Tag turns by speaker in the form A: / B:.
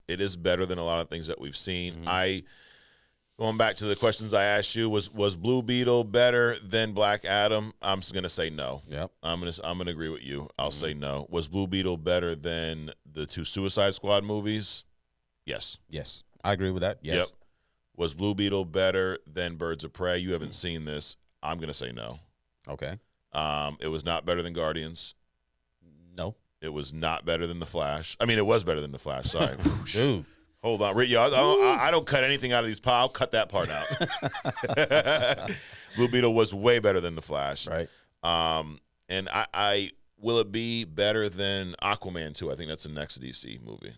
A: It is better than a lot of things that we've seen.
B: Mm-hmm.
A: Going back to the questions I asked you, was Blue Beetle better than Black Adam? I'm just gonna say no.
B: Yep.
A: I'm gonna agree with you. I'll say no. Was Blue Beetle better than the 2 Suicide Squad movies? Yes.
B: Yes. I agree with that. Yes.
A: Yep. Was Blue Beetle better than Birds of Prey? You haven't seen this. I'm gonna say no.
B: Okay.
A: It was not better than Guardians.
B: No.
A: It was not better than The Flash. I mean, it was better than The Flash. Sorry.
B: Dude.
A: Hold on. I don't cut anything out of these. I'll cut that part out. Blue Beetle was way better than The Flash.
B: Right.
A: And I will it be better than Aquaman 2? I think that's the next DC movie.